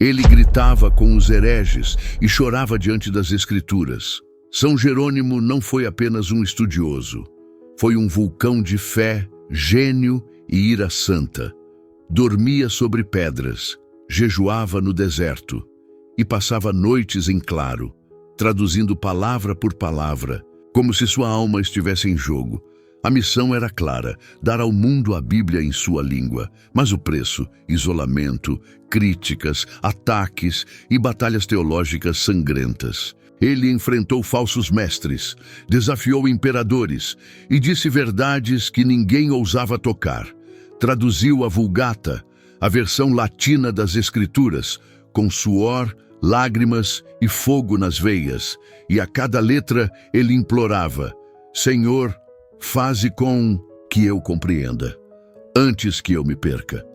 Ele gritava com os hereges e chorava diante das Escrituras. São Jerônimo não foi apenas um estudioso. Foi um vulcão de fé, gênio e ira santa. Dormia sobre pedras, jejuava no deserto e passava noites em claro, traduzindo palavra por palavra, como se sua alma estivesse em jogo. A missão era clara, dar ao mundo a Bíblia em sua língua, mas o preço, isolamento, críticas, ataques e batalhas teológicas sangrentas. Ele enfrentou falsos mestres, desafiou imperadores e disse verdades que ninguém ousava tocar. Traduziu a Vulgata, a versão latina das Escrituras, com suor, lágrimas e fogo nas veias, e a cada letra ele implorava: Senhor, faze com que eu compreenda, antes que eu me perca.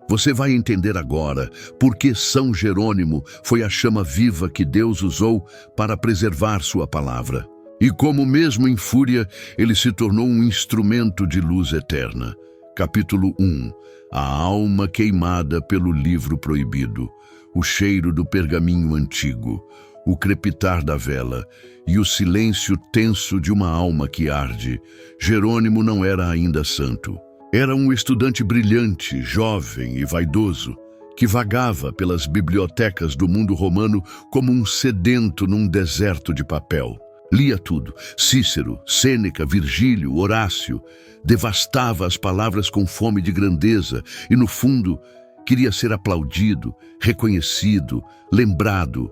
Você vai entender agora por que São Jerônimo foi a chama viva que Deus usou para preservar sua palavra. E como mesmo em fúria, ele se tornou um instrumento de luz eterna. Capítulo 1. A alma queimada pelo livro proibido, o cheiro do pergaminho antigo, o crepitar da vela e o silêncio tenso de uma alma que arde. Jerônimo não era ainda santo. Era um estudante brilhante, jovem e vaidoso, que vagava pelas bibliotecas do mundo romano como um sedento num deserto de papel. Lia tudo: Cícero, Sêneca, Virgílio, Horácio. Devastava as palavras com fome de grandeza e, no fundo, queria ser aplaudido, reconhecido, lembrado.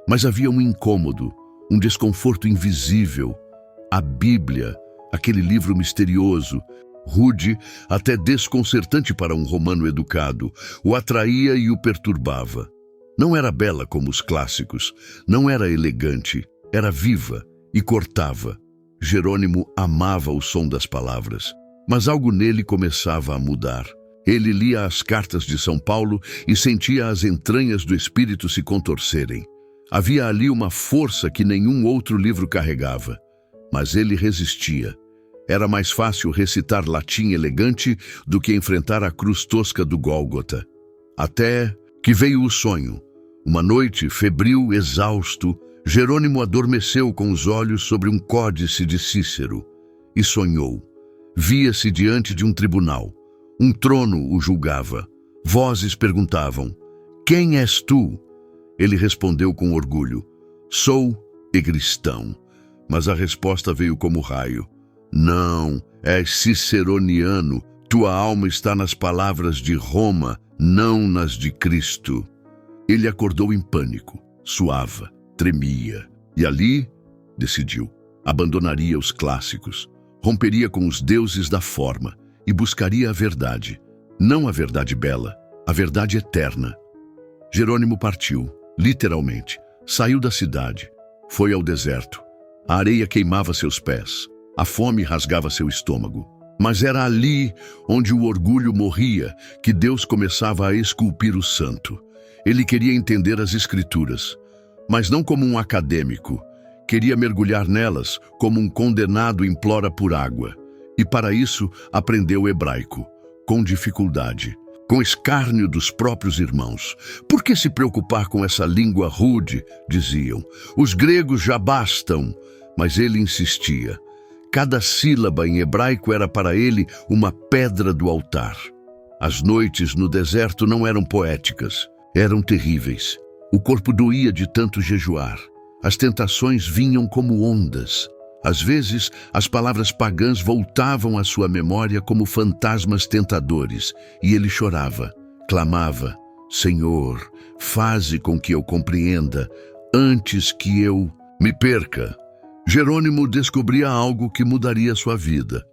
Mas havia um incômodo, um desconforto invisível. A Bíblia, aquele livro misterioso, rude, até desconcertante para um romano educado, o atraía e o perturbava. Não era bela como os clássicos, não era elegante, era viva e cortava. Jerônimo amava o som das palavras, mas algo nele começava a mudar. Ele lia as cartas de São Paulo e sentia as entranhas do espírito se contorcerem. Havia ali uma força que nenhum outro livro carregava, mas ele resistia. Era mais fácil recitar latim elegante do que enfrentar a cruz tosca do Gólgota. Até que veio o sonho. Uma noite, febril, exausto, Jerônimo adormeceu com os olhos sobre um códice de Cícero e sonhou. Via-se diante de um tribunal. Um trono o julgava. Vozes perguntavam: Quem és tu? Ele respondeu com orgulho: Sou egristão. Mas a resposta veio como raio: Não, és ciceroniano. Tua alma está nas palavras de Roma, não nas de Cristo. Ele acordou em pânico, suava, tremia. E ali, decidiu, abandonaria os clássicos, romperia com os deuses da forma e buscaria a verdade. Não a verdade bela, a verdade eterna. Jerônimo partiu, literalmente. Saiu da cidade, foi ao deserto. A areia queimava seus pés. A fome rasgava seu estômago. Mas era ali, onde o orgulho morria, que Deus começava a esculpir o santo. Ele queria entender as Escrituras, mas não como um acadêmico. Queria mergulhar nelas como um condenado implora por água. E para isso aprendeu hebraico, com dificuldade, com escárnio dos próprios irmãos. Por que se preocupar com essa língua rude? Diziam. Os gregos já bastam. Mas ele insistia. Cada sílaba em hebraico era para ele uma pedra do altar. As noites no deserto não eram poéticas, eram terríveis. O corpo doía de tanto jejuar. As tentações vinham como ondas. Às vezes, as palavras pagãs voltavam à sua memória como fantasmas tentadores, e ele chorava, clamava: Senhor, faze com que eu compreenda, antes que eu me perca. Jerônimo descobria algo que mudaria sua vida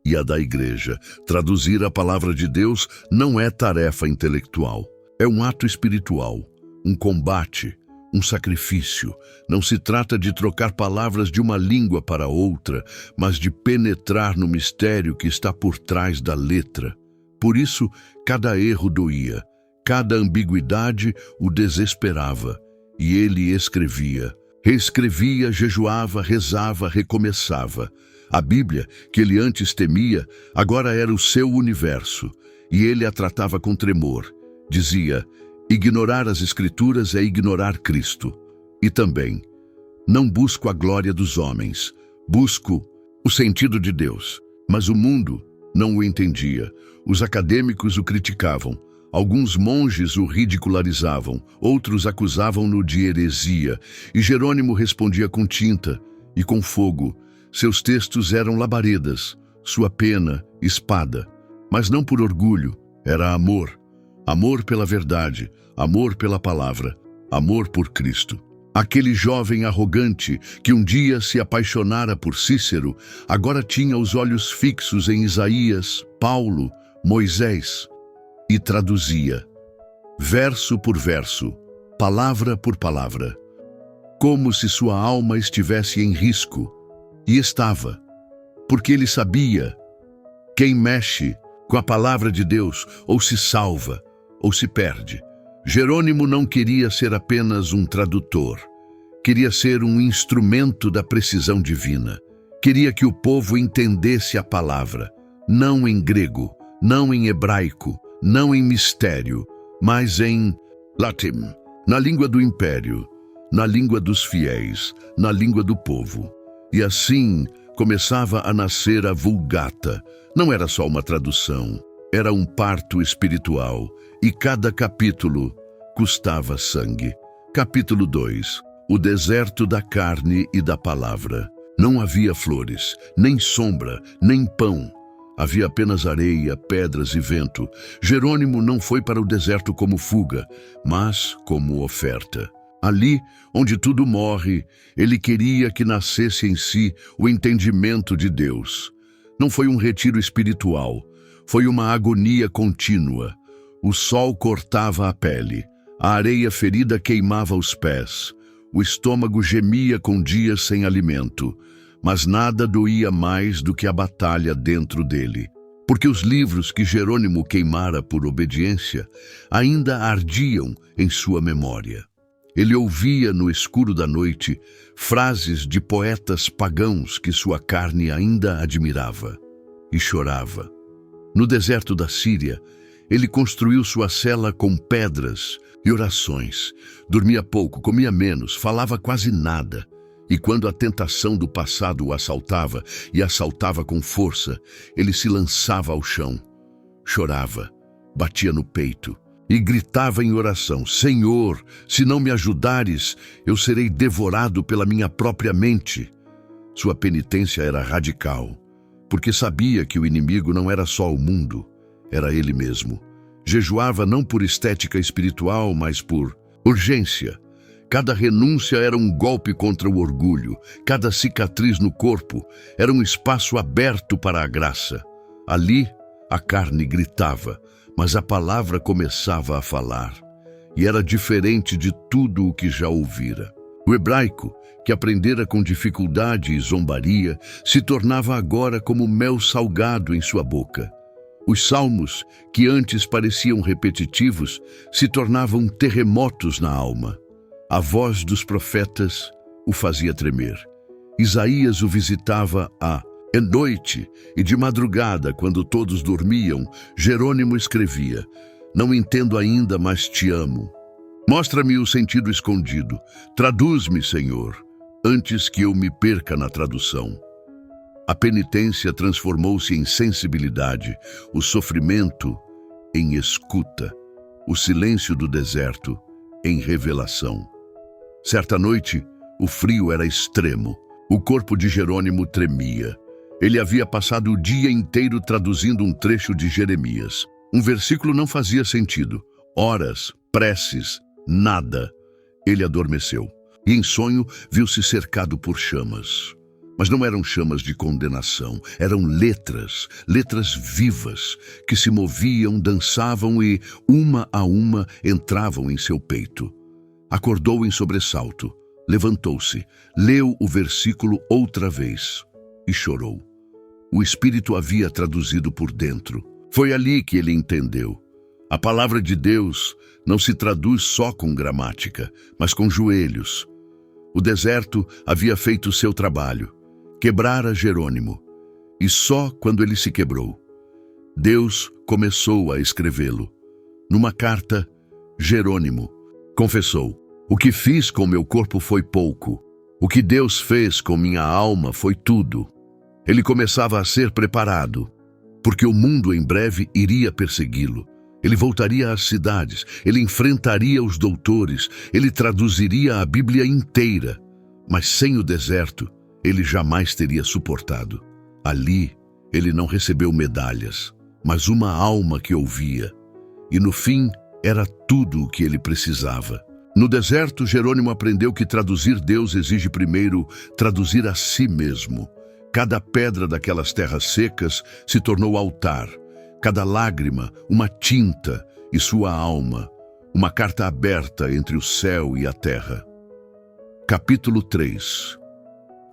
e a da igreja. Traduzir a palavra de Deus não é tarefa intelectual. É um ato espiritual, um combate, um sacrifício. Não se trata de trocar palavras de uma língua para outra, mas de penetrar no mistério que está por trás da letra. Por isso, cada erro doía, cada ambiguidade o desesperava, e ele escrevia. Reescrevia, jejuava, rezava, recomeçava. A Bíblia, que ele antes temia, agora era o seu universo, e ele a tratava com tremor. Dizia: Ignorar as Escrituras é ignorar Cristo. E também, não busco a glória dos homens, busco o sentido de Deus. Mas o mundo não o entendia. Os acadêmicos o criticavam. Alguns monges o ridicularizavam, outros acusavam-no de heresia, e Jerônimo respondia com tinta e com fogo. Seus textos eram labaredas, sua pena, espada. Mas não por orgulho, era amor. Amor pela verdade, amor pela palavra, amor por Cristo. Aquele jovem arrogante que um dia se apaixonara por Cícero, agora tinha os olhos fixos em Isaías, Paulo, Moisés, e traduzia, verso por verso, palavra por palavra, como se sua alma estivesse em risco, e estava, porque ele sabia, quem mexe com a palavra de Deus ou se salva ou se perde. Jerônimo não queria ser apenas um tradutor, queria ser um instrumento da precisão divina. Queria que o povo entendesse a palavra, não em grego, não em hebraico, não em mistério, mas em latim, na língua do império, na língua dos fiéis, na língua do povo. E assim começava a nascer a Vulgata. Não era só uma tradução, era um parto espiritual, e cada capítulo custava sangue. Capítulo 2. O deserto da carne e da palavra. Não havia flores, nem sombra, nem pão. Havia apenas areia, pedras e vento. Jerônimo não foi para o deserto como fuga, mas como oferta. Ali, onde tudo morre, ele queria que nascesse em si o entendimento de Deus. Não foi um retiro espiritual, foi uma agonia contínua. O sol cortava a pele, a areia ferida queimava os pés, o estômago gemia com dias sem alimento, mas nada doía mais do que a batalha dentro dele. Porque os livros que Jerônimo queimara por obediência ainda ardiam em sua memória. Ele ouvia no escuro da noite frases de poetas pagãos que sua carne ainda admirava e chorava. No deserto da Síria, ele construiu sua cela com pedras e orações. Dormia pouco, comia menos, falava quase nada. E quando a tentação do passado o assaltava, e assaltava com força, ele se lançava ao chão. Chorava, batia no peito e gritava em oração, Senhor, se não me ajudares, eu serei devorado pela minha própria mente. Sua penitência era radical, porque sabia que o inimigo não era só o mundo, era ele mesmo. Jejuava não por estética espiritual, mas por urgência. Cada renúncia era um golpe contra o orgulho, cada cicatriz no corpo era um espaço aberto para a graça. Ali, a carne gritava, mas a palavra começava a falar, e era diferente de tudo o que já ouvira. O hebraico, que aprendera com dificuldade e zombaria, se tornava agora como mel salgado em sua boca. Os salmos, que antes pareciam repetitivos, se tornavam terremotos na alma. A voz dos profetas o fazia tremer. Isaías o visitava à noite e de madrugada, quando todos dormiam, Jerônimo escrevia, não entendo ainda, mas te amo. Mostra-me o sentido escondido. Traduz-me, Senhor, antes que eu me perca na tradução. A penitência transformou-se em sensibilidade, o sofrimento em escuta, o silêncio do deserto em revelação. Certa noite, o frio era extremo. O corpo de Jerônimo tremia. Ele havia passado o dia inteiro traduzindo um trecho de Jeremias. Um versículo não fazia sentido. Horas, preces, nada. Ele adormeceu. E em sonho viu-se cercado por chamas. Mas não eram chamas de condenação, eram letras vivas, que se moviam, dançavam e, uma a uma, entravam em seu peito. Acordou em sobressalto, levantou-se, leu o versículo outra vez e chorou. O Espírito havia traduzido por dentro. Foi ali que ele entendeu. A palavra de Deus não se traduz só com gramática, mas com joelhos. O deserto havia feito o seu trabalho. Quebrara Jerônimo, e só quando ele se quebrou, Deus começou a escrevê-lo. Numa carta, Jerônimo confessou: o que fiz com meu corpo foi pouco. O que Deus fez com minha alma foi tudo. Ele começava a ser preparado, porque o mundo em breve iria persegui-lo. Ele voltaria às cidades, ele enfrentaria os doutores, ele traduziria a Bíblia inteira. Mas sem o deserto, ele jamais teria suportado. Ali, ele não recebeu medalhas, mas uma alma que ouvia. E no fim, era tudo o que ele precisava. No deserto, Jerônimo aprendeu que traduzir Deus exige primeiro traduzir a si mesmo. Cada pedra daquelas terras secas se tornou altar. Cada lágrima, uma tinta, e sua alma, uma carta aberta entre o céu e a terra. Capítulo 3.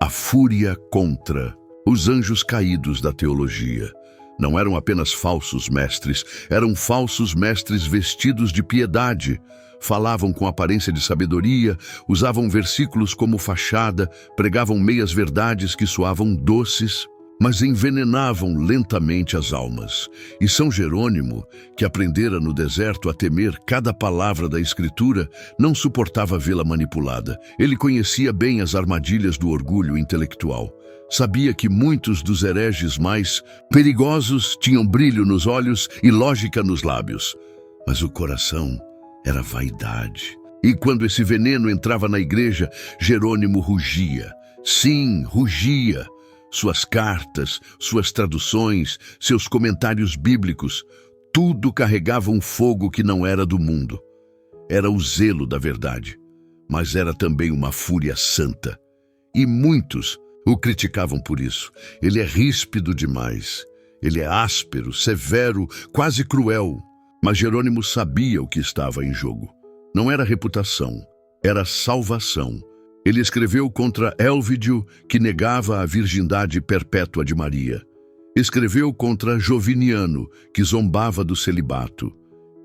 A fúria contra os anjos caídos da teologia. Não eram apenas falsos mestres, eram falsos mestres vestidos de piedade. Falavam com aparência de sabedoria, usavam versículos como fachada, pregavam meias-verdades que soavam doces, mas envenenavam lentamente as almas. E São Jerônimo, que aprendera no deserto a temer cada palavra da Escritura, não suportava vê-la manipulada. Ele conhecia bem as armadilhas do orgulho intelectual. Sabia que muitos dos hereges mais perigosos tinham brilho nos olhos e lógica nos lábios. Mas o coração era vaidade. E quando esse veneno entrava na igreja, Jerônimo rugia. Sim, rugia. Suas cartas, suas traduções, seus comentários bíblicos, tudo carregava um fogo que não era do mundo. Era o zelo da verdade, mas era também uma fúria santa. E muitos o criticavam por isso. Ele é ríspido demais. Ele é áspero, severo, quase cruel. Mas Jerônimo sabia o que estava em jogo. Não era reputação, era salvação. Ele escreveu contra Élvidio, que negava a virgindade perpétua de Maria. Escreveu contra Joviniano, que zombava do celibato.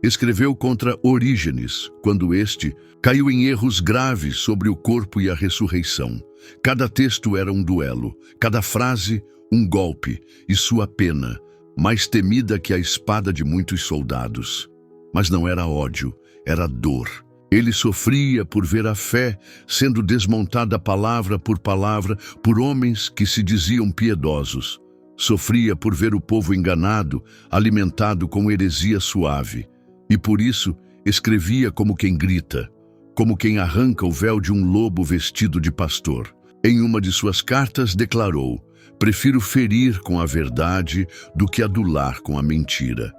Escreveu contra Orígenes, quando este caiu em erros graves sobre o corpo e a ressurreição. Cada texto era um duelo, cada frase um golpe, e sua pena, mais temida que a espada de muitos soldados. Mas não era ódio, era dor. Ele sofria por ver a fé sendo desmontada palavra por homens que se diziam piedosos. Sofria por ver o povo enganado, alimentado com heresia suave. E por isso escrevia como quem grita, como quem arranca o véu de um lobo vestido de pastor. Em uma de suas cartas declarou: prefiro ferir com a verdade do que adular com a mentira.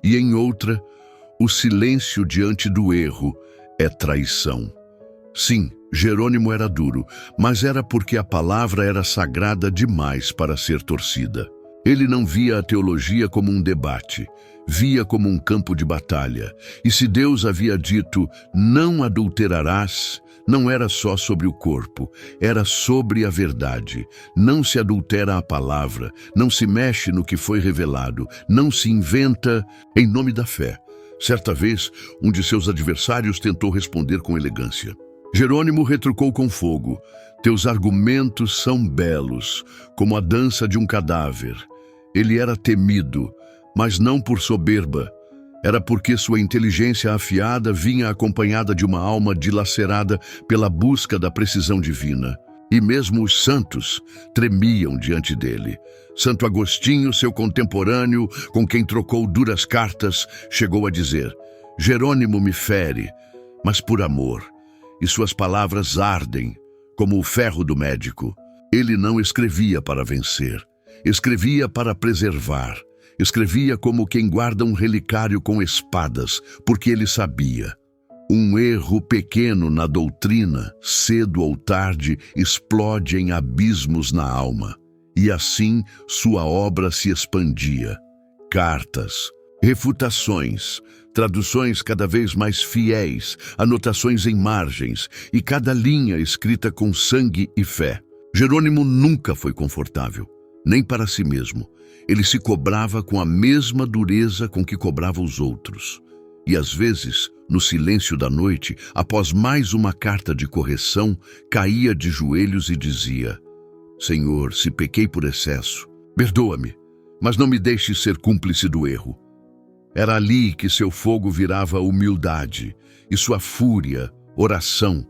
E em outra, o silêncio diante do erro é traição. Sim, Jerônimo era duro, mas era porque a palavra era sagrada demais para ser torcida. Ele não via a teologia como um debate, via como um campo de batalha. E se Deus havia dito, não adulterarás, não era só sobre o corpo, era sobre a verdade. Não se adultera a palavra, não se mexe no que foi revelado, não se inventa em nome da fé. Certa vez, um de seus adversários tentou responder com elegância. Jerônimo retrucou com fogo: teus argumentos são belos, como a dança de um cadáver. Ele era temido, mas não por soberba. Era porque sua inteligência afiada vinha acompanhada de uma alma dilacerada pela busca da precisão divina. E mesmo os santos tremiam diante dele. Santo Agostinho, seu contemporâneo, com quem trocou duras cartas, chegou a dizer: Jerônimo me fere, mas por amor, e suas palavras ardem, como o ferro do médico. Ele não escrevia para vencer, escrevia para preservar. Escrevia como quem guarda um relicário com espadas, porque ele sabia: um erro pequeno na doutrina, cedo ou tarde, explode em abismos na alma. E assim sua obra se expandia. Cartas, refutações, traduções cada vez mais fiéis, anotações em margens, e cada linha escrita com sangue e fé. Jerônimo nunca foi confortável, nem para si mesmo. Ele se cobrava com a mesma dureza com que cobrava os outros. E às vezes, no silêncio da noite, após mais uma carta de correção, caía de joelhos e dizia: Senhor, se pequei por excesso, perdoa-me, mas não me deixes ser cúmplice do erro. Era ali que seu fogo virava humildade e sua fúria, oração.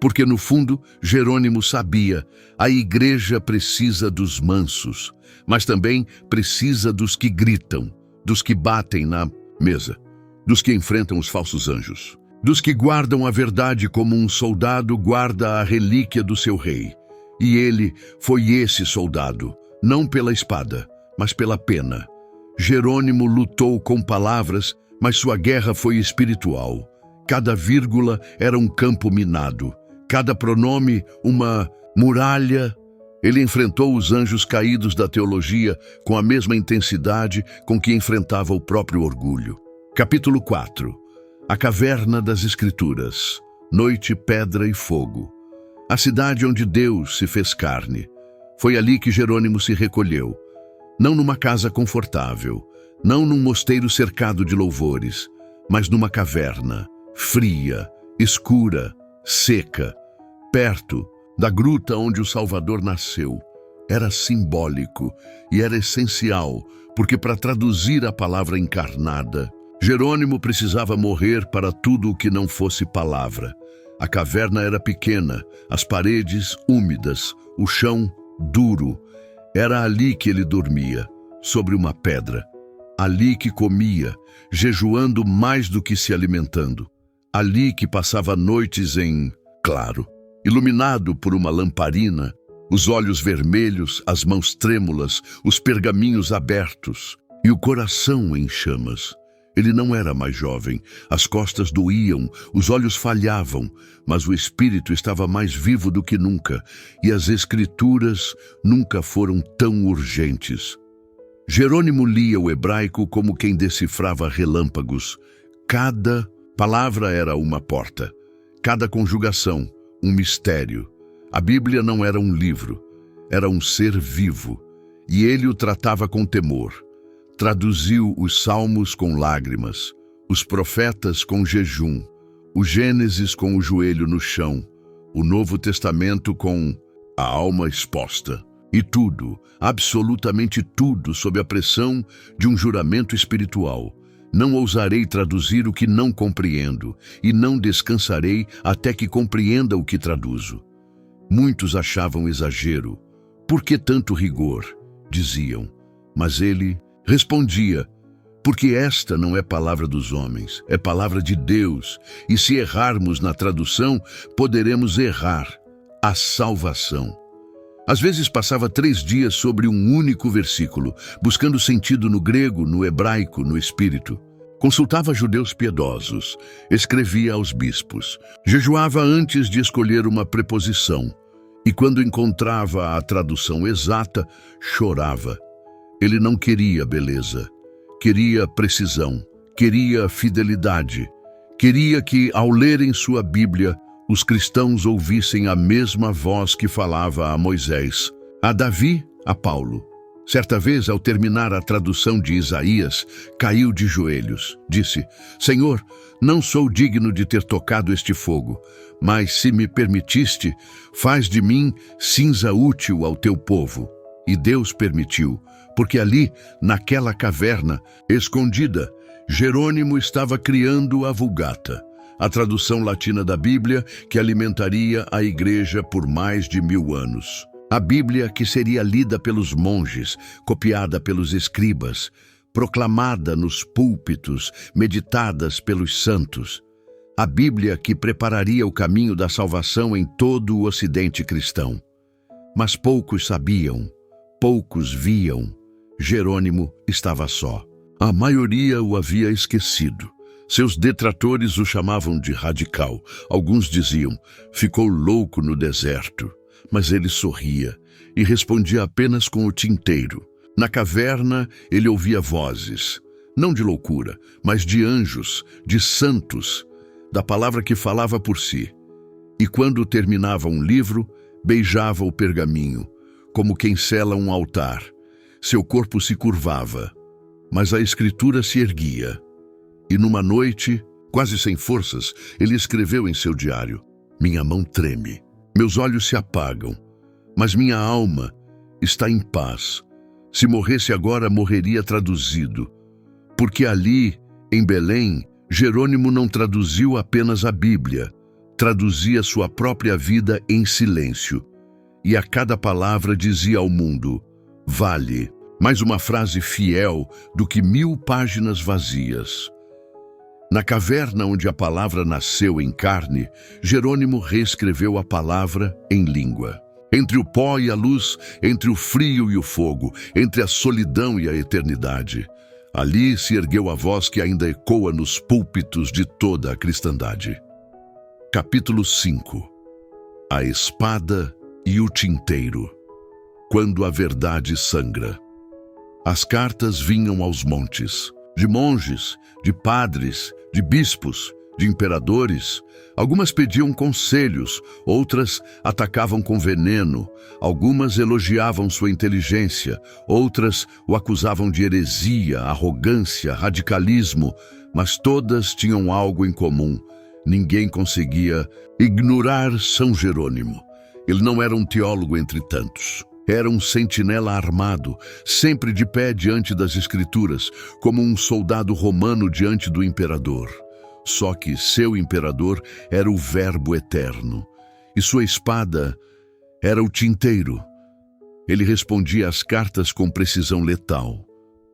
Porque, no fundo, Jerônimo sabia, a igreja precisa dos mansos, mas também precisa dos que gritam, dos que batem na mesa, dos que enfrentam os falsos anjos, dos que guardam a verdade como um soldado guarda a relíquia do seu rei. E ele foi esse soldado, não pela espada, mas pela pena. Jerônimo lutou com palavras, mas sua guerra foi espiritual. Cada vírgula era um campo minado, cada pronome uma muralha. Ele enfrentou os anjos caídos da teologia com a mesma intensidade com que enfrentava o próprio orgulho. Capítulo 4. A caverna das Escrituras. Noite, pedra e fogo. A cidade onde Deus se fez carne. Foi ali que Jerônimo se recolheu. Não numa casa confortável, não num mosteiro cercado de louvores, mas numa caverna, fria, escura, seca, perto da gruta onde o Salvador nasceu. Era simbólico e era essencial, porque para traduzir a palavra encarnada, Jerônimo precisava morrer para tudo o que não fosse palavra. A caverna era pequena, as paredes úmidas, o chão duro. Era ali que ele dormia, sobre uma pedra. Ali que comia, jejuando mais do que se alimentando. Ali que passava noites em claro, iluminado por uma lamparina, os olhos vermelhos, as mãos trêmulas, os pergaminhos abertos e o coração em chamas. Ele não era mais jovem, as costas doíam, os olhos falhavam, mas o espírito estava mais vivo do que nunca, e as escrituras nunca foram tão urgentes. Jerônimo lia o hebraico como quem decifrava relâmpagos. Cada palavra era uma porta, cada conjugação um mistério. A Bíblia não era um livro, era um ser vivo, e ele o tratava com temor. Traduziu os Salmos com lágrimas, os profetas com jejum, o Gênesis com o joelho no chão, o Novo Testamento com a alma exposta. E tudo, absolutamente tudo, sob a pressão de um juramento espiritual. Não ousarei traduzir o que não compreendo, e não descansarei até que compreenda o que traduzo. Muitos achavam exagero. Por que tanto rigor? Diziam. Mas ele respondia, porque esta não é palavra dos homens, é palavra de Deus, e se errarmos na tradução, poderemos errar a salvação. Às vezes passava 3 dias sobre um único versículo, buscando sentido no grego, no hebraico, no espírito. Consultava judeus piedosos, escrevia aos bispos, jejuava antes de escolher uma preposição, e quando encontrava a tradução exata, chorava. Ele não queria beleza, queria precisão, queria fidelidade, queria que, ao lerem sua Bíblia, os cristãos ouvissem a mesma voz que falava a Moisés, a Davi, a Paulo. Certa vez, ao terminar a tradução de Isaías, caiu de joelhos. Disse, Senhor, não sou digno de ter tocado este fogo, mas se me permitiste, faz de mim cinza útil ao teu povo. E Deus permitiu, porque ali, naquela caverna, escondida, Jerônimo estava criando a Vulgata, a tradução latina da Bíblia que alimentaria a igreja por mais de 1000 anos. A Bíblia que seria lida pelos monges, copiada pelos escribas, proclamada nos púlpitos, meditadas pelos santos. A Bíblia que prepararia o caminho da salvação em todo o Ocidente cristão. Mas poucos sabiam, poucos viam. Jerônimo estava só. A maioria o havia esquecido. Seus detratores o chamavam de radical. Alguns diziam, ficou louco no deserto. Mas ele sorria e respondia apenas com o tinteiro. Na caverna, ele ouvia vozes, não de loucura, mas de anjos, de santos, da palavra que falava por si. E quando terminava um livro, beijava o pergaminho, como quem sela um altar. Seu corpo se curvava, mas a escritura se erguia. E numa noite, quase sem forças, ele escreveu em seu diário, minha mão treme, meus olhos se apagam, mas minha alma está em paz. Se morresse agora, morreria traduzido, Porque ali, em Belém, Jerônimo não traduziu apenas a Bíblia, traduzia sua própria vida em silêncio. E a cada palavra dizia ao mundo: vale mais uma frase fiel do que 1000 páginas vazias. Na caverna onde a palavra nasceu em carne, Jerônimo reescreveu a palavra em língua. Entre o pó e a luz, entre o frio e o fogo, entre a solidão e a eternidade. Ali se ergueu a voz que ainda ecoa nos púlpitos de toda a cristandade. Capítulo 5. A espada e o tinteiro. Quando a verdade sangra. As cartas vinham aos montes, de monges, de padres, de bispos, de imperadores. Algumas pediam conselhos, outras atacavam com veneno, algumas elogiavam sua inteligência, outras o acusavam de heresia, arrogância, radicalismo, mas todas tinham algo em comum. Ninguém conseguia ignorar São Jerônimo. Ele não era um teólogo entre tantos. Era um sentinela armado, sempre de pé diante das Escrituras, como um soldado romano diante do imperador. Só que seu imperador era o Verbo eterno, e sua espada era o tinteiro. Ele respondia às cartas com precisão letal,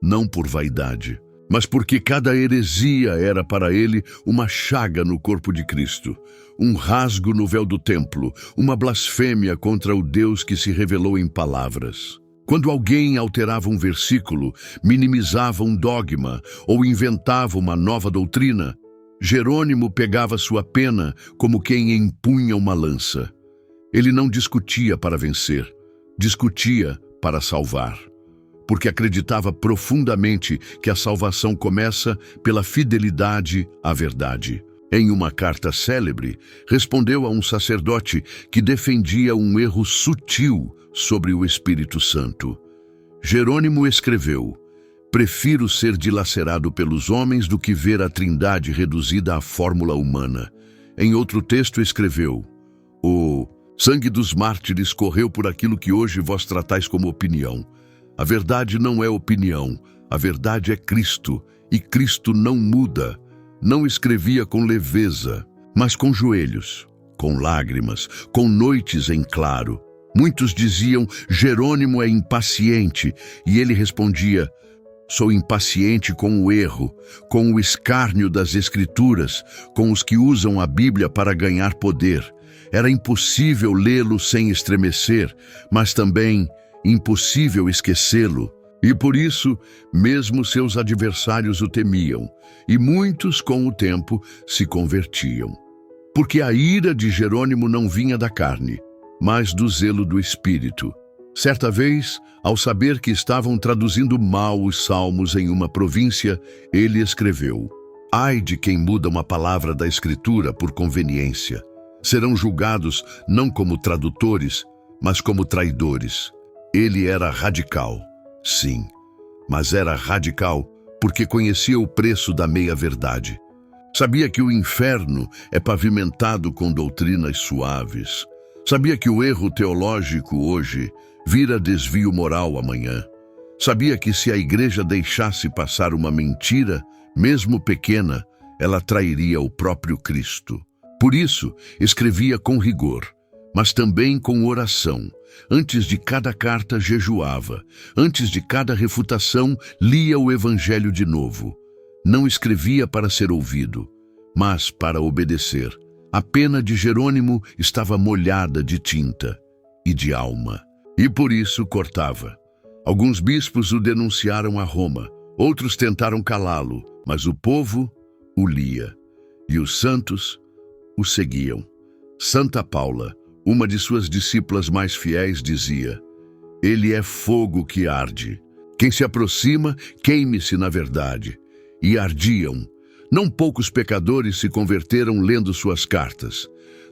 não por vaidade, mas porque cada heresia era para ele uma chaga no corpo de Cristo, um rasgo no véu do templo, uma blasfêmia contra o Deus que se revelou em palavras. Quando alguém alterava um versículo, minimizava um dogma ou inventava uma nova doutrina, Jerônimo pegava sua pena como quem empunha uma lança. Ele não discutia para vencer, discutia para salvar, porque acreditava profundamente que a salvação começa pela fidelidade à verdade. Em uma carta célebre, respondeu a um sacerdote que defendia um erro sutil sobre o Espírito Santo. Jerônimo escreveu: prefiro ser dilacerado pelos homens do que ver a Trindade reduzida à fórmula humana. Em outro texto escreveu: o sangue dos mártires correu por aquilo que hoje vós tratais como opinião. A verdade não é opinião, a verdade é Cristo, e Cristo não muda. Não escrevia com leveza, mas com joelhos, com lágrimas, com noites em claro. Muitos diziam: Jerônimo é impaciente, e ele respondia: sou impaciente com o erro, com o escárnio das Escrituras, com os que usam a Bíblia para ganhar poder. Era impossível lê-lo sem estremecer, mas também impossível esquecê-lo. E por isso, mesmo seus adversários o temiam, e muitos, com o tempo, se convertiam. Porque a ira de Jerônimo não vinha da carne, mas do zelo do Espírito. Certa vez, ao saber que estavam traduzindo mal os salmos em uma província, ele escreveu: ai de quem muda uma palavra da Escritura por conveniência. Serão julgados não como tradutores, mas como traidores. Ele era radical. Sim, mas era radical porque conhecia o preço da meia-verdade. Sabia que o inferno é pavimentado com doutrinas suaves. Sabia que o erro teológico hoje vira desvio moral amanhã. Sabia que se a igreja deixasse passar uma mentira, mesmo pequena, ela trairia o próprio Cristo. Por isso, escrevia com rigor, mas também com oração. Antes de cada carta jejuava, antes de cada refutação lia o Evangelho de novo. Não escrevia para ser ouvido, mas para obedecer. A pena de Jerônimo estava molhada de tinta e de alma, e por isso cortava. Alguns bispos o denunciaram a Roma, outros tentaram calá-lo, mas o povo o lia, e os santos o seguiam. Santa Paula, uma de suas discípulas mais fiéis, dizia: ele é fogo que arde. Quem se aproxima, queime-se na verdade. E ardiam. Não poucos pecadores se converteram lendo suas cartas.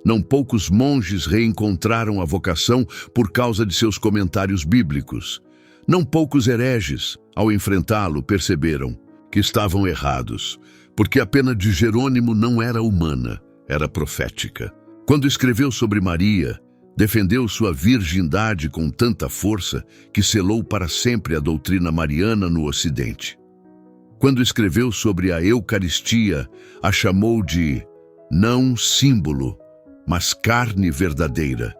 Não poucos monges reencontraram a vocação por causa de seus comentários bíblicos. Não poucos hereges, ao enfrentá-lo, perceberam que estavam errados, porque a pena de Jerônimo não era humana, era profética. Quando escreveu sobre Maria, defendeu sua virgindade com tanta força que selou para sempre a doutrina mariana no Ocidente. Quando escreveu sobre a Eucaristia, a chamou de não símbolo, mas carne verdadeira.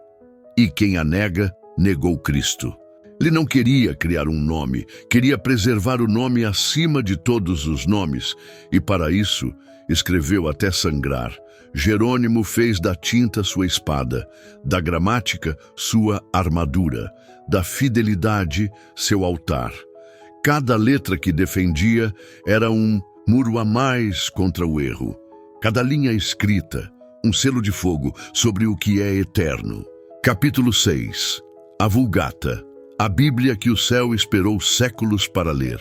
E quem a nega, negou Cristo. Ele não queria criar um nome, queria preservar o nome acima de todos os nomes, e para isso escreveu até sangrar. Jerônimo fez da tinta sua espada, da gramática sua armadura, da fidelidade seu altar. Cada letra que defendia era um muro a mais contra o erro. Cada linha escrita, um selo de fogo sobre o que é eterno. Capítulo 6. A Vulgata, a Bíblia que o céu esperou séculos para ler.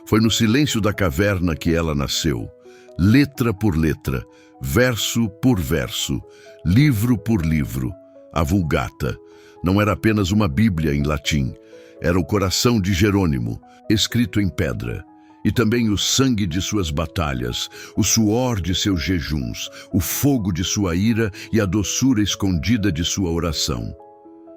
Foi no silêncio da caverna que ela nasceu, letra por letra, verso por verso, livro por livro. A Vulgata não era apenas uma Bíblia em latim, era o coração de Jerônimo, escrito em pedra, e também o sangue de suas batalhas, o suor de seus jejuns, o fogo de sua ira e a doçura escondida de sua oração.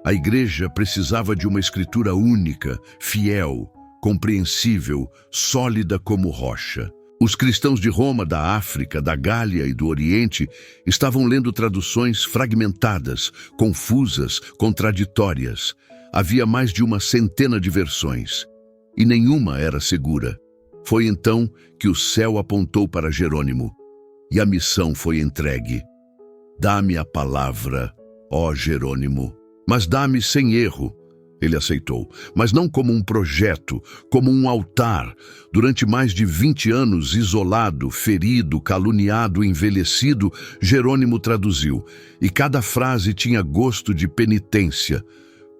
A igreja precisava de uma escritura única, fiel, compreensível, sólida como rocha. Os cristãos de Roma, da África, da Gália e do Oriente estavam lendo traduções fragmentadas, confusas, contraditórias. Havia mais de uma centena de versões, e nenhuma era segura. Foi então que o céu apontou para Jerônimo, e a missão foi entregue. Dá-me a palavra, ó Jerônimo, mas dá-me sem erro. Ele aceitou, mas não como um projeto, como um altar. Durante mais de 20 anos, isolado, ferido, caluniado, envelhecido, Jerônimo traduziu, e cada frase tinha gosto de penitência.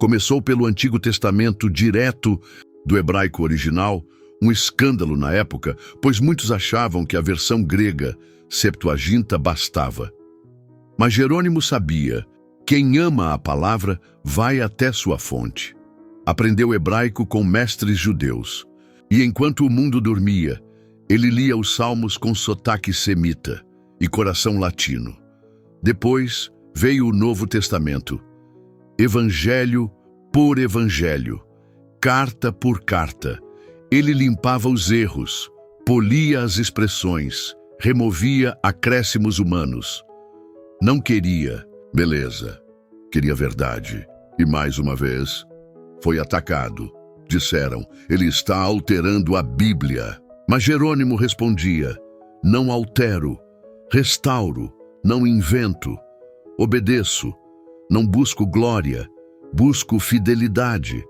Começou pelo Antigo Testamento direto do hebraico original, um escândalo na época, pois muitos achavam que a versão grega, Septuaginta, bastava. Mas Jerônimo sabia: quem ama a palavra vai até sua fonte. Aprendeu hebraico com mestres judeus. E enquanto o mundo dormia, ele lia os salmos com sotaque semita e coração latino. Depois veio o Novo Testamento. Evangelho por evangelho, carta por carta. Ele limpava os erros, polia as expressões, removia acréscimos humanos. Não queria beleza, queria verdade. E mais uma vez, foi atacado. Disseram, ele está alterando a Bíblia. Mas Jerônimo respondia, não altero, restauro, não invento, obedeço, não busco glória, busco fidelidade.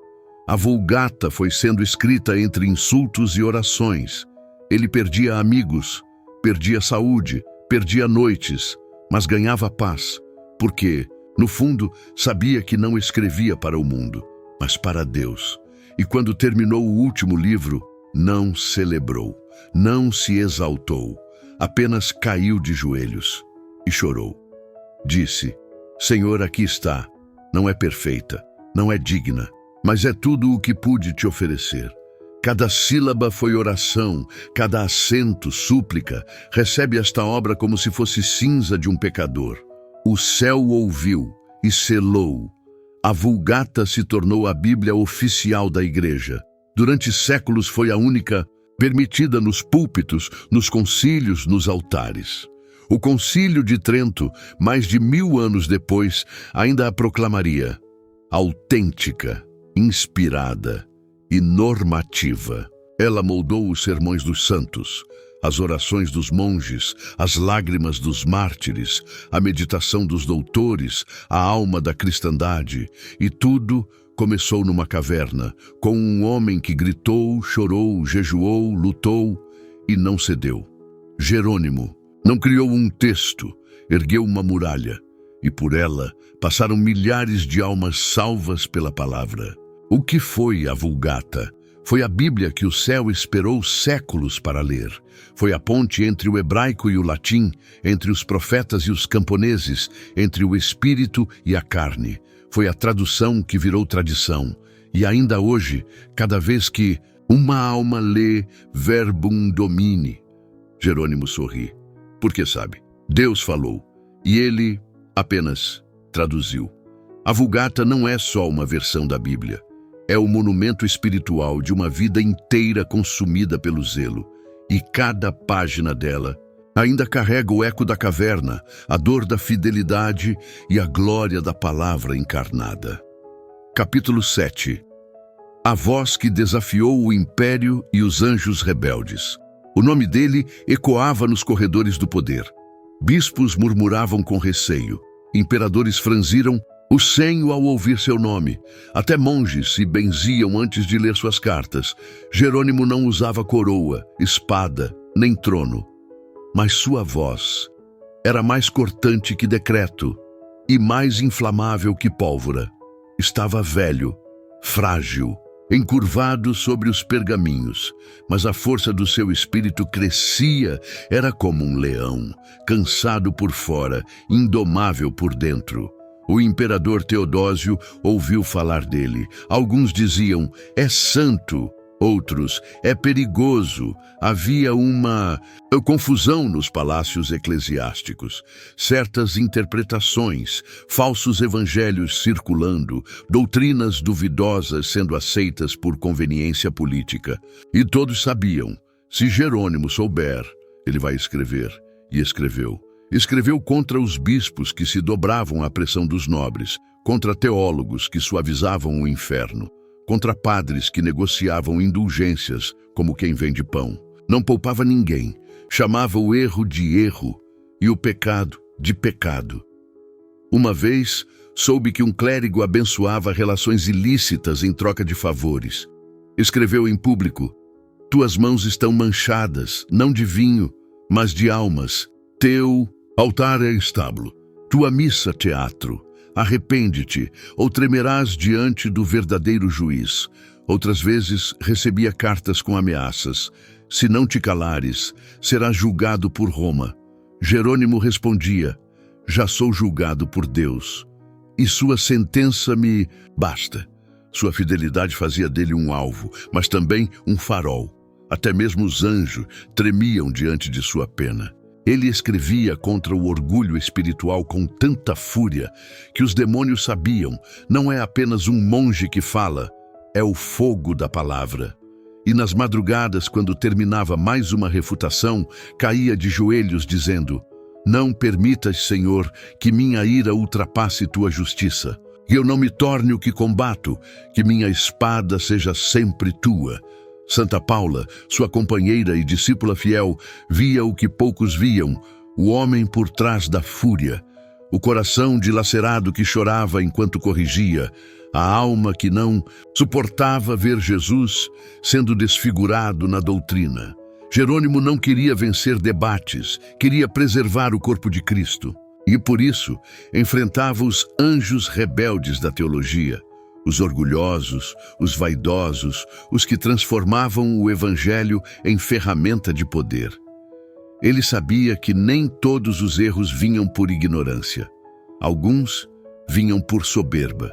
A Vulgata foi sendo escrita entre insultos e orações. Ele perdia amigos, perdia saúde, perdia noites, mas ganhava paz, porque, no fundo, sabia que não escrevia para o mundo, mas para Deus. E quando terminou o último livro, não celebrou, não se exaltou, apenas caiu de joelhos e chorou. Disse, Senhor, aqui está, não é perfeita, não é digna, mas é tudo o que pude te oferecer. Cada sílaba foi oração, cada acento súplica. Recebe esta obra como se fosse cinza de um pecador. O céu ouviu e selou. A Vulgata se tornou a Bíblia oficial da Igreja. Durante séculos foi a única permitida nos púlpitos, nos concílios, nos altares. O Concílio de Trento, mais de 1000 anos depois, ainda a proclamaria autêntica, inspirada e normativa. Ela moldou os sermões dos santos, as orações dos monges, as lágrimas dos mártires, a meditação dos doutores, a alma da cristandade, e tudo começou numa caverna, com um homem que gritou, chorou, jejuou, lutou e não cedeu. Jerônimo não criou um texto, ergueu uma muralha, e por ela passaram milhares de almas salvas pela palavra. O que foi a Vulgata? Foi a Bíblia que o céu esperou séculos para ler. Foi a ponte entre o hebraico e o latim, entre os profetas e os camponeses, entre o espírito e a carne. Foi a tradução que virou tradição. E ainda hoje, cada vez que uma alma lê verbum domini, Jerônimo sorri. Porque sabe, Deus falou, e ele apenas traduziu. A Vulgata não é só uma versão da Bíblia. É o monumento espiritual de uma vida inteira consumida pelo zelo. e cada página dela ainda carrega o eco da caverna, a dor da fidelidade e a glória da palavra encarnada. Capítulo 7. A voz que desafiou o império e os anjos rebeldes. O nome dele ecoava nos corredores do poder. Bispos murmuravam com receio. Imperadores franziram o senho ao ouvir seu nome. Até monges se benziam antes de ler suas cartas. Jerônimo não usava coroa, espada, nem trono. Mas sua voz era mais cortante que decreto e mais inflamável que pólvora. Estava velho, frágil, encurvado sobre os pergaminhos, mas a força do seu espírito crescia, era como um leão, cansado por fora, indomável por dentro. O imperador Teodósio ouviu falar dele. Alguns diziam, é santo. Outros, é perigoso. Havia uma confusão nos palácios eclesiásticos. Certas interpretações, falsos evangelhos circulando, doutrinas duvidosas sendo aceitas por conveniência política. E todos sabiam, se Jerônimo souber, ele vai escrever. E escreveu. Escreveu contra os bispos que se dobravam à pressão dos nobres, contra teólogos que suavizavam o inferno, contra padres que negociavam indulgências como quem vende pão. Não poupava ninguém, chamava o erro de erro e o pecado de pecado. Uma vez, soube que um clérigo abençoava relações ilícitas em troca de favores. Escreveu em público, tuas mãos estão manchadas, não de vinho, mas de almas. Teu altar é estábulo, tua missa teatro. Arrepende-te, ou tremerás diante do verdadeiro juiz. Outras vezes recebia cartas com ameaças. Se não te calares, serás julgado por Roma. Jerônimo respondia, já sou julgado por Deus, e sua sentença me basta. Sua fidelidade fazia dele um alvo, mas também um farol. Até mesmo os anjos tremiam diante de sua pena. Ele escrevia contra o orgulho espiritual com tanta fúria que os demônios sabiam, não é apenas um monge que fala, é o fogo da palavra. E nas madrugadas, quando terminava mais uma refutação, caía de joelhos dizendo, não permitas, Senhor, que minha ira ultrapasse tua justiça, que eu não me torne o que combato, que minha espada seja sempre tua. Santa Paula, sua companheira e discípula fiel, via o que poucos viam, o homem por trás da fúria, o coração dilacerado que chorava enquanto corrigia, a alma que não suportava ver Jesus sendo desfigurado na doutrina. Jerônimo não queria vencer debates, queria preservar o corpo de Cristo. E por isso, enfrentava os anjos rebeldes da teologia, os orgulhosos, os vaidosos, os que transformavam o evangelho em ferramenta de poder. Ele sabia que nem todos os erros vinham por ignorância. Alguns vinham por soberba.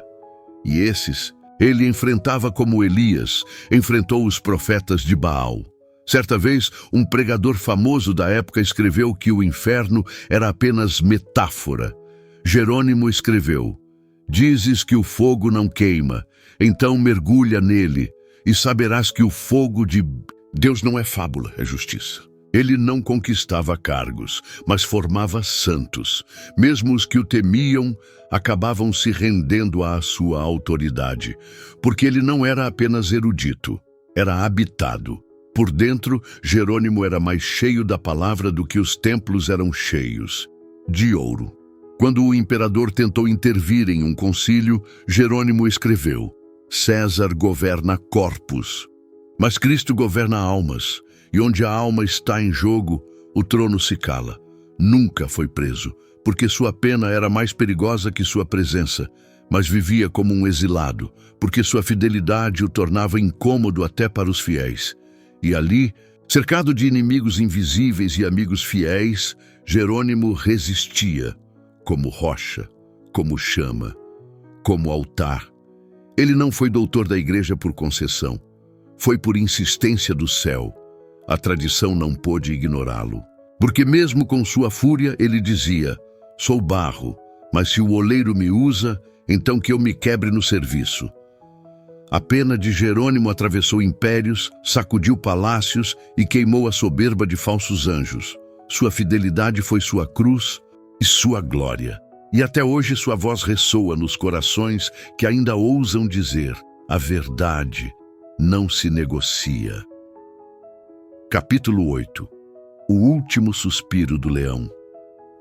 E esses, ele enfrentava como Elias enfrentou os profetas de Baal. Certa vez, um pregador famoso da época escreveu que o inferno era apenas metáfora. Jerônimo escreveu, dizes que o fogo não queima, então mergulha nele e saberás que o fogo de Deus não é fábula, é justiça. Ele não conquistava cargos, mas formava santos. Mesmo os que o temiam acabavam se rendendo à sua autoridade, porque ele não era apenas erudito, era habitado. Por dentro, Jerônimo era mais cheio da palavra do que os templos eram cheios de ouro. Quando o imperador tentou intervir em um concílio, Jerônimo escreveu, César governa corpos, mas Cristo governa almas, e onde a alma está em jogo, o trono se cala. Nunca foi preso, porque sua pena era mais perigosa que sua presença, mas vivia como um exilado, porque sua fidelidade o tornava incômodo até para os fiéis. E ali, cercado de inimigos invisíveis e amigos fiéis, Jerônimo resistia, como rocha, como chama, como altar. Ele não foi doutor da igreja por concessão, foi por insistência do céu. A tradição não pôde ignorá-lo, porque mesmo com sua fúria ele dizia, sou barro, mas se o oleiro me usa, então que eu me quebre no serviço. A pena de Jerônimo atravessou impérios, sacudiu palácios e queimou a soberba de falsos anjos. Sua fidelidade foi sua cruz e sua glória. E até hoje sua voz ressoa nos corações que ainda ousam dizer: a verdade não se negocia. Capítulo 8. O último suspiro do leão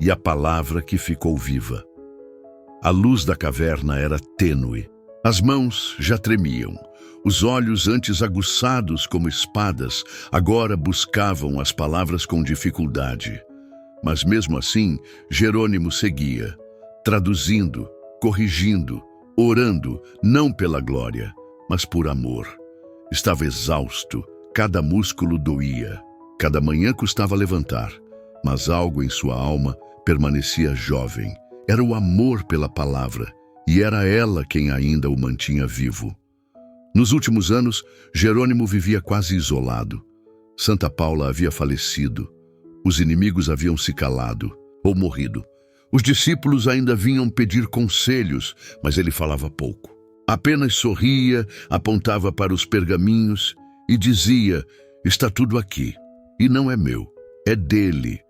e a palavra que ficou viva. A luz da caverna era tênue. As mãos já tremiam. Os olhos, antes aguçados como espadas, agora buscavam as palavras com dificuldade. Mas mesmo assim, Jerônimo seguia, traduzindo, corrigindo, orando, não pela glória, mas por amor. Estava exausto, cada músculo doía, cada manhã custava levantar, mas algo em sua alma permanecia jovem. Era o amor pela palavra, e era ela quem ainda o mantinha vivo. Nos últimos anos, Jerônimo vivia quase isolado. Santa Paula havia falecido. Os inimigos haviam se calado ou morrido. Os discípulos ainda vinham pedir conselhos, mas ele falava pouco. Apenas sorria, apontava para os pergaminhos e dizia: está tudo aqui, e não é meu, é dele.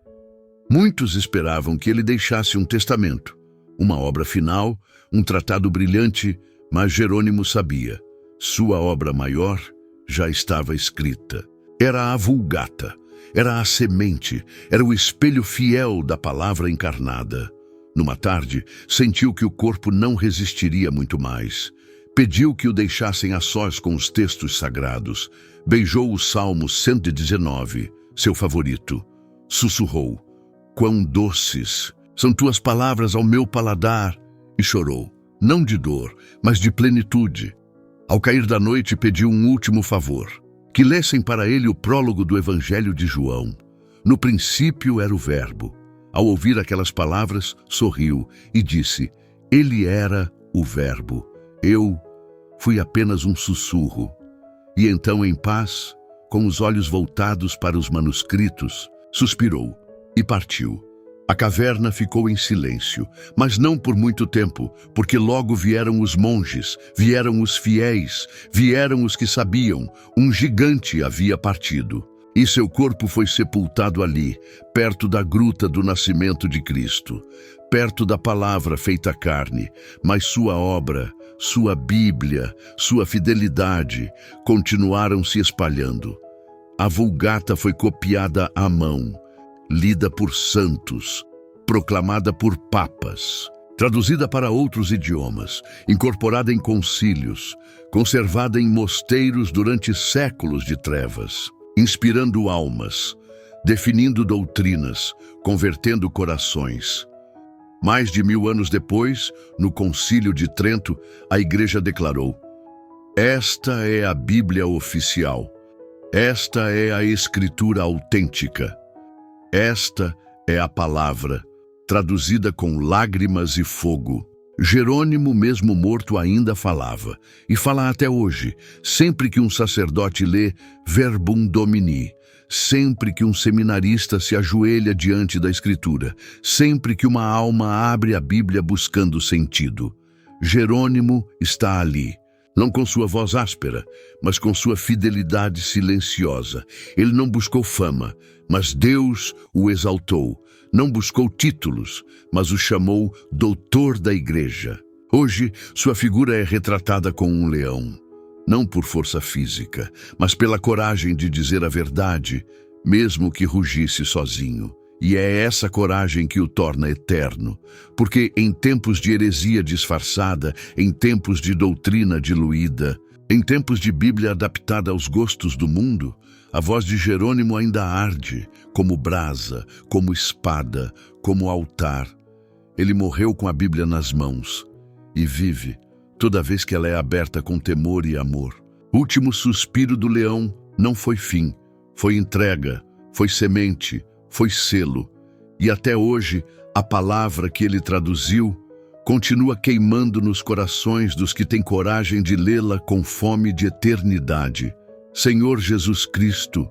Muitos esperavam que ele deixasse um testamento, uma obra final, um tratado brilhante, mas Jerônimo sabia: sua obra maior já estava escrita. Era a Vulgata, era a semente, era o espelho fiel da palavra encarnada. Numa tarde, sentiu que o corpo não resistiria muito mais. Pediu que o deixassem a sós com os textos sagrados. Beijou o Salmo 119, seu favorito. Sussurrou: quão doces são tuas palavras ao meu paladar. E chorou, não de dor, mas de plenitude. Ao cair da noite, pediu um último favor: que lessem para ele o prólogo do Evangelho de João. No princípio era o Verbo. Ao ouvir aquelas palavras, sorriu e disse: ele era o Verbo. Eu fui apenas um sussurro. E então, em paz, com os olhos voltados para os manuscritos, suspirou e partiu. A caverna ficou em silêncio, mas não por muito tempo, porque logo vieram os monges, vieram os fiéis, vieram os que sabiam: um gigante havia partido. E seu corpo foi sepultado ali, perto da gruta do nascimento de Cristo, perto da palavra feita carne, mas sua obra, sua Bíblia, sua fidelidade continuaram se espalhando. A Vulgata foi copiada à mão, lida por santos, proclamada por papas, traduzida para outros idiomas, incorporada em concílios, conservada em mosteiros durante séculos de trevas, inspirando almas, definindo doutrinas, convertendo corações. Mais de 1000 anos depois, no Concílio de Trento, a Igreja declarou: esta é a Bíblia oficial, esta é a Escritura autêntica, esta é a palavra, traduzida com lágrimas e fogo. Jerônimo, mesmo morto, ainda falava, e fala até hoje, sempre que um sacerdote lê Verbum Domini, sempre que um seminarista se ajoelha diante da Escritura, sempre que uma alma abre a Bíblia buscando sentido. Jerônimo está ali, não com sua voz áspera, mas com sua fidelidade silenciosa. Ele não buscou fama, mas Deus o exaltou. Não buscou títulos, mas o chamou doutor da Igreja. Hoje, sua figura é retratada com um leão, não por força física, mas pela coragem de dizer a verdade, mesmo que rugisse sozinho. E é essa coragem que o torna eterno, porque em tempos de heresia disfarçada, em tempos de doutrina diluída, em tempos de Bíblia adaptada aos gostos do mundo, a voz de Jerônimo ainda arde, como brasa, como espada, como altar. Ele morreu com a Bíblia nas mãos e vive toda vez que ela é aberta com temor e amor. O último suspiro do leão não foi fim, foi entrega, foi semente, foi selo. E até hoje, a palavra que ele traduziu continua queimando nos corações dos que têm coragem de lê-la com fome de eternidade. Senhor Jesus Cristo,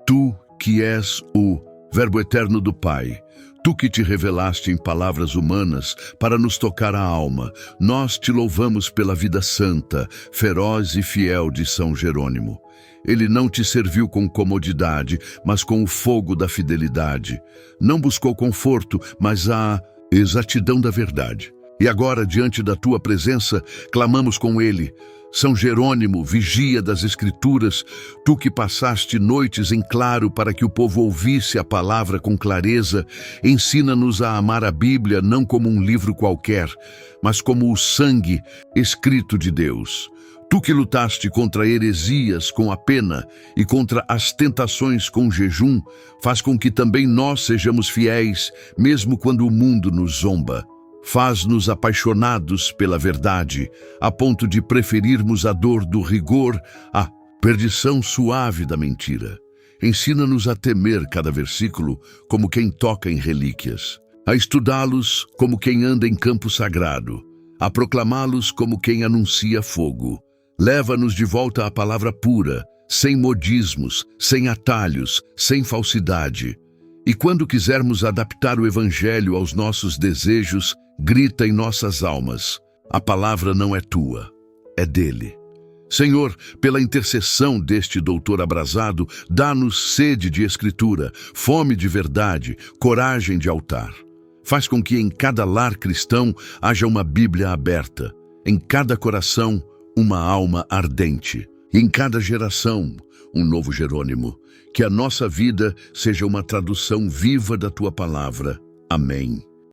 Tu que és o Verbo eterno do Pai, Tu que te revelaste em palavras humanas para nos tocar a alma, nós te louvamos pela vida santa, feroz e fiel de São Jerônimo. Ele não te serviu com comodidade, mas com o fogo da fidelidade. Não buscou conforto, mas a exatidão da verdade. E agora, diante da tua presença, clamamos com ele. São Jerônimo, vigia das Escrituras, tu que passaste noites em claro para que o povo ouvisse a palavra com clareza, ensina-nos a amar a Bíblia não como um livro qualquer, mas como o sangue escrito de Deus. Tu que lutaste contra heresias com a pena e contra as tentações com jejum, faz com que também nós sejamos fiéis, mesmo quando o mundo nos zomba. Faz-nos apaixonados pela verdade, a ponto de preferirmos a dor do rigor à perdição suave da mentira. Ensina-nos a temer cada versículo como quem toca em relíquias, a estudá-los como quem anda em campo sagrado, a proclamá-los como quem anuncia fogo. Leva-nos de volta à palavra pura, sem modismos, sem atalhos, sem falsidade. E quando quisermos adaptar o Evangelho aos nossos desejos, grita em nossas almas: a palavra não é tua, é dele. Senhor, pela intercessão deste doutor abrasado, dá-nos sede de escritura, fome de verdade, coragem de altar. Faz com que em cada lar cristão haja uma Bíblia aberta, em cada coração uma alma ardente, e em cada geração um novo Jerônimo. Que a nossa vida seja uma tradução viva da tua palavra. Amém.